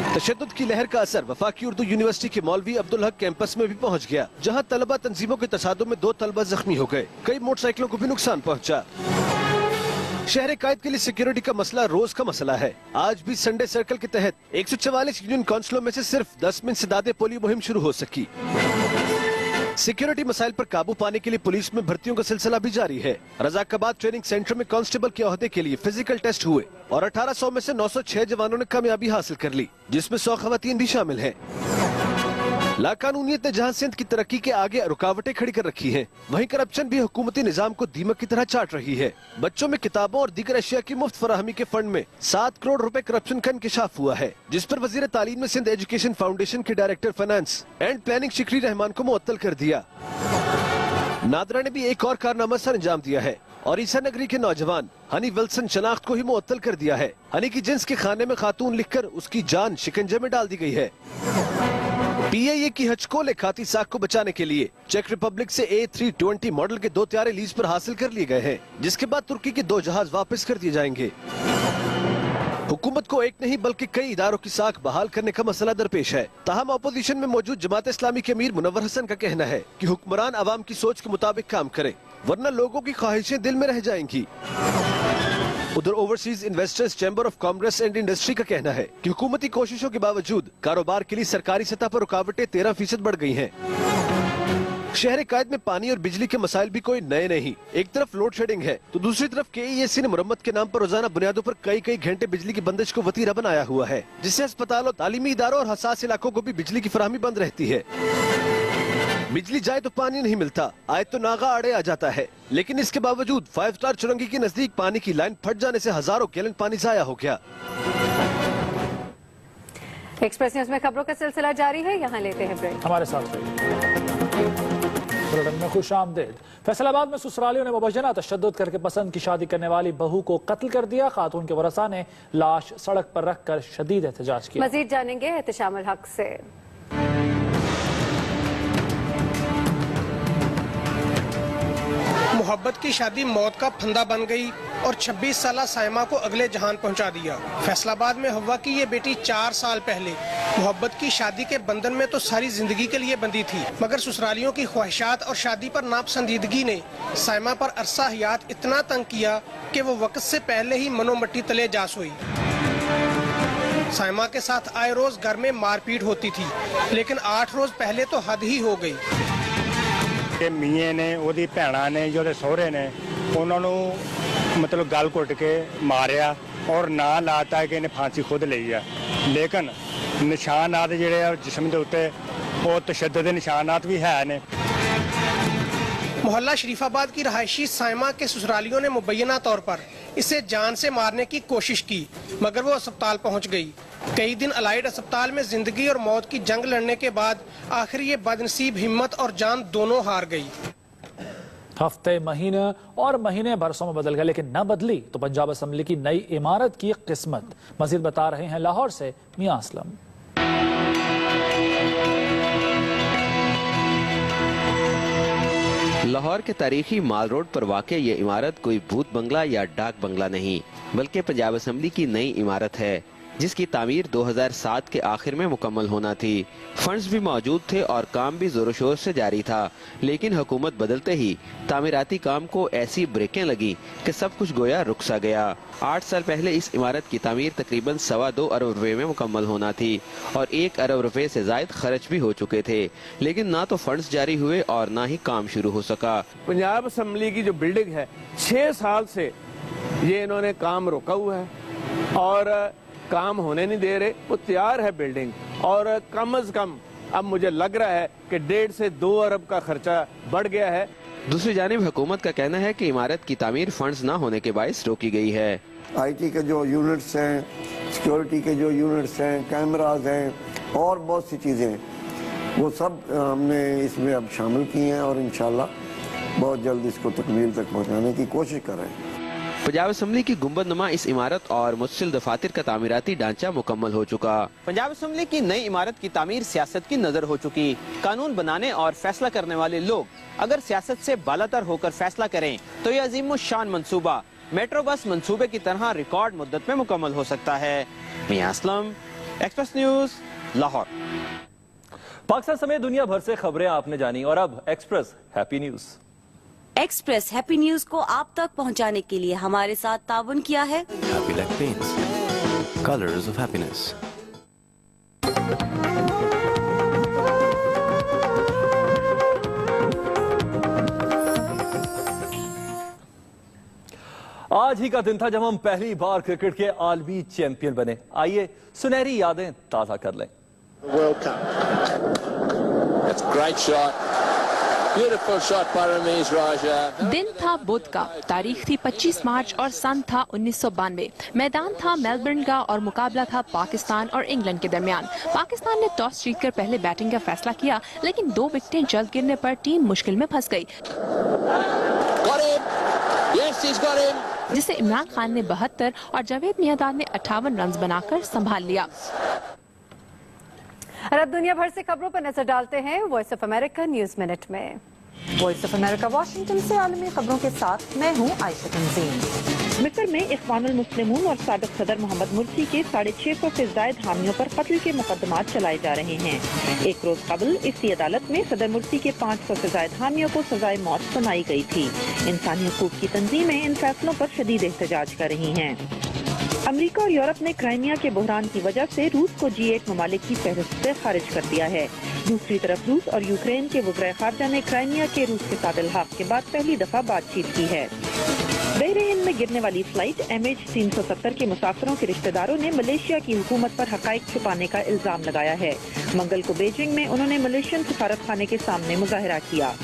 तशद्दुद की लहर का असर वफाकी उर्दू यूनिवर्सिटी के मौलवी अब्दुल हक कैंपस में भी पहुंच गया, जहां तलबा तंजीमों के तसादुम में 2 तलबा जख्मी हो गए। कई मोटरसाइकिलों को भी नुकसान पहुंचा। शहर कायद के लिए सिक्योरिटी का मसला रोज का मसला है। आज भी संडे सर्कल के तहत 144 यूनियन काउंसिलों में से सिर्फ 10 में इंसदादे पोलियो मुहिम शुरू हो सकी। सिक्योरिटी मसाइल पर काबू पाने के लिए पुलिस में भर्तियों का सिलसिला भी जारी है। रजाकाबाद ट्रेनिंग सेंटर में कांस्टेबल के ओहदे के लिए फिजिकल टेस्ट हुए और 1800 में से 906 जवानों ने कामयाबी हासिल कर ली, जिसमें 100 खवातीन भी शामिल हैं। लाकानूनियत ने जहां सिंध की तरक्की के आगे रुकावटें खड़ी कर रखी हैं, वहीं करप्शन भी हुकूमती निजाम को दीमक की तरह चाट रही है। बच्चों में किताबों और दीगर अशिया की मुफ्त फराहमी के फंड में 7 करोड़ रुपए करप्शन का इंकशाफ हुआ है, जिस पर वजीर तालीम ने सिंध एजुकेशन फाउंडेशन के director finance and planning Shikri Rehman को मुअत्तल कर दिया। नादरा ने भी एक और कारनामा सर अंजाम दिया है और ईसा नगरी के नौजवान हनी विल्सन शनाख्त को ही मुअत्तल कर दिया है। हनी की जिन्स के खाने में खातून लिखकर उसकी जान शिकंजे में डाल दी गई है। PIA की हचकोले खाती साख को बचाने के लिए चेक रिपब्लिक से A320 मॉडल के 2 त्यारे लीज पर हासिल कर लिए गए हैं, जिसके बाद तुर्की के 2 जहाज वापस कर दिए जाएंगे। हुकूमत को एक नहीं बल्कि कई इदारों की साख बहाल करने का मसला दरपेश है। ताहम अपोजिशन में मौजूद जमात इस्लामी के अमीर मुनव्वर हसन का कहना है कि हुक्मरान आवाम की सोच के मुताबिक काम करे, वरना लोगों की ख्वाहिशें दिल में रह जाएंगी। उधर overseas investors chamber of commerce and industry का कहना है कि हुकूमती कोशिशों के बावजूद कारोबार के लिए सरकारी सतह पर रुकावटें 13% बढ़ गई हैं। शहर कायद में पानी और बिजली के मसाइल भी कोई नए नहीं। एक तरफ लोड शेडिंग है तो दूसरी तरफ KESC ने मुरम्मत के नाम पर रोजाना बुनियादों पर कई घंटे बिजली की बंदिश को वतीरा बनाया हुआ है, जिससे अस्पतालों, तालीमी इदारों और हसास इलाकों को भी बिजली की फराहमी बंद रहती है। बिजली जाए तो पानी नहीं मिलता, आए तो नागा आड़े आ जाता है, लेकिन इसके बावजूद 5 स्टार चुरंगी के नजदीक पानी की लाइन फट जाने से हजारों गैलन पानी जाया हो गया। एक्सप्रेस न्यूज में खबरों का सिलसिला जारी है, यहाँ लेते हैं ब्रेक। हमारे साथ बुलेटिन में खुश आमदेद। फैसलाबाद में ससुरालियों ने मुबैना तशद्दुद करके पसंद की शादी करने वाली बहू को कत्ल कर दिया। खातून के वरसा ने लाश सड़क पर रखकर शदीद एहतजाज किया। मजीद जानेंगे एहतशामुल हक से। मोहब्बत की शादी मौत का फंदा बन गई और 26 साला साइमा को अगले जहान पहुंचा दिया। फैसलाबाद में हवा की ये बेटी 4 साल पहले मोहब्बत की शादी के बंधन में तो सारी जिंदगी के लिए बंधी थी, मगर ससुरालियों की ख्वाहिशात और शादी पर नापसंदीदगी ने साइमा पर अरसा हयात इतना तंग किया कि वो वक्त से पहले ही मनोमट्टी तले जा सोई। साइमा के साथ आए रोज घर में मारपीट होती थी, लेकिन 8 रोज पहले तो हद ही हो गई। कि मियाँ ने ਉਹਦੀ ਭੈਣਾਂ ਨੇ जो ਸਹੁਰੇ ਨੇ ਉਹਨਾਂ ਨੂੰ मतलब गल घुट के मारिया और ना लाता कि इन्हें फांसी खुद ली है, लेकिन निशानात ਜਿਹੜੇ ਆ जिस्म के उत्ते वो तशद्दुद निशानात भी है ने। मोहल्ला शरीफाबाद की रहायशी साइमा के ससुरालियों ने मुबैना तौर पर इसे जान से मारने की कोशिश की, मगर वो अस्पताल पहुंच गई। कई दिन अलाइड अस्पताल में जिंदगी और मौत की जंग लड़ने के बाद आखिर ये बदनसीब हिम्मत और जान दोनों हार गई। हफ्ते, महीने और महीने बरसों में बदल गए, लेकिन न बदली तो पंजाब असेंबली की नई इमारत की किस्मत। मजीद बता रहे हैं लाहौर से मियां असलम। लाहौर के तारीखी माल रोड पर वाक़ई ये इमारत कोई भूत बंगला या डाक बंगला नहीं, बल्कि पंजाब असेंबली की नई इमारत है, जिसकी तामीर 2007 के आखिर में मुकम्मल होना थी। फंड्स भी मौजूद थे और काम भी जोरों शोर से जारी था, लेकिन हुकूमत बदलते ही तामीराती काम को ऐसी ब्रेकें लगी कि सब कुछ गोया रुक सा गया। 8 साल पहले इस इमारत की तामीर तकरीबन 2.25 अरब रुपए में मुकम्मल होना थी और 1 अरब रुपए से जायद खर्च भी हो चुके थे, लेकिन ना तो फंड्स जारी हुए और ना ही काम शुरू हो सका। पंजाब असेंबली की जो बिल्डिंग है 6 साल से ये इन्होंने काम रोका हुआ है और काम होने नहीं दे रहे। वो तैयार है बिल्डिंग और कम से कम अब मुझे लग रहा है कि 1.5 से 2 अरब का खर्चा बढ़ गया है। दूसरी जानिब हुकूमत का कहना है कि इमारत की तामीर फंड्स न होने के बायस रोकी गई है। IT के जो यूनिट्स हैं, सिक्योरिटी के जो यूनिट्स हैं, कैमराज हैं और बहुत सी चीज़ें, वो सब हमने इसमें अब शामिल की हैं और इंशाल्लाह बहुत जल्द इसको तकमील तक पहुँचाने की कोशिश कर रहे हैं। पंजाब असेंबली की गुंबद नुमा इस इमारत और मुतसिल दफातर का तामीराती ढांचा मुकम्मल हो चुका। पंजाब असेंबली की नई इमारत की तामीर सियासत की नजर हो चुकी। कानून बनाने और फैसला करने वाले लोग अगर सियासत से बालातर होकर फैसला करें तो यह अजीम शान मंसूबा मेट्रो बस मंसूबे की तरह रिकॉर्ड मुद्दत में मुकम्मल हो सकता है। मियां असलम, एक्सप्रेस न्यूज, लाहौर। पाकिस्तान समेत दुनिया भर से खबरें आपने जानी और अब express happy news. Express happy news को आप तक पहुंचाने के लिए हमारे साथ ताउन किया है Happy Like Paints, Colors of Happiness। आज ही का दिन था जब हम पहली बार क्रिकेट के आलमी चैंपियन बने। आइए सुनहरी यादें ताजा कर लें। World Cup. That's a great shot. Beautiful shot by Ramiz Raja. दिन था बुध का, तारीख थी 25 मार्च और सन था 1992। मैदान था मेलबर्न का और मुकाबला था पाकिस्तान और इंग्लैंड के दरमियान। पाकिस्तान ने टॉस जीतकर पहले बैटिंग का फैसला किया, लेकिन 2 विकेटें जल्द गिरने पर टीम मुश्किल में फंस गई, जिसे इमरान खान ने 72 और जावेद मियांदाद ने 58 रन बनाकर संभाल लिया। और अब दुनिया भर से खबरों पर नजर डालते हैं voice of America news minute में। वॉइस ऑफ अमेरिका वाशिंगटन से आलमी खबरों के साथ मैं हूं आयशा तंजीम। मिस्र में इख्वानुल मुस्लिमून और साबिक सदर मोहम्मद मुर्सी के 650 से ज्यादा हामियों पर कत्ल के मुकदमात चलाए जा रहे हैं। एक रोज कबल इसी अदालत में सदर मुर्सी के 500 से ज्यादा हामियों को सजाए मौत सुनाई गई थी। इंसानी हुकूक की तंजीमें इन फैसलों पर शदीद एहतजाज कर रही हैं। अमेरिका और यूरोप ने क्राइमिया के बहरान की वजह से रूस को G8 ममालिक की फहरिस्त से खारिज कर दिया है। दूसरी तरफ रूस और यूक्रेन के वज़ीर ख़ारजा ने क्राइमिया के रूस के साथ इल्हाक़ के बाद पहली दफा बातचीत की है। बहरे हिंद में गिरने वाली फ्लाइट MH370 के मुसाफिरों के रिश्तेदारों ने मलेशिया की हुकूमत पर हक़ाइक़ छुपाने का इल्जाम लगाया है। मंगल को बीजिंग में उन्होंने मलेशियन सफारत खाने के सामने मुजाहिरा किया।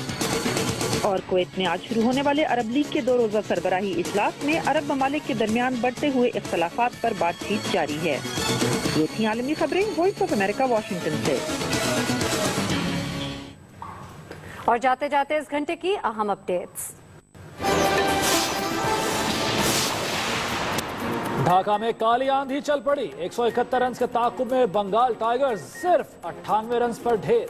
और कुवैत में आज शुरू होने वाले अरब लीग के 2 रोज़ा सरबराही इजलास में अरब ममालिक के दरमियान बढ़ते हुए इख्तलाफात पर बातचीत जारी है। ये थी आलमी खबरें वॉइस ऑफ अमेरिका वाशिंगटन से। और जाते जाते इस घंटे की अहम अपडेट्स। ढाका में काली आंधी चल पड़ी। 171 रन के ताकुब में बंगाल टाइगर्स सिर्फ 98 रन पर ढेर।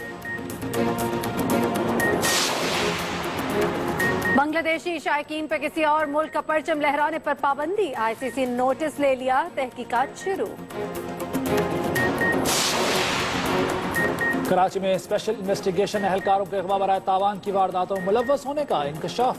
बांग्लादेशी शायकीन पर किसी और मुल्क का परचम लहराने पर पाबंदी, ICC नोटिस ले लिया, तहकीकात शुरू। कराची में स्पेशल इन्वेस्टिगेशन एहलकारों के अगवा बराए तावान की वारदातों में मुलव्वस होने का इंकशाफ।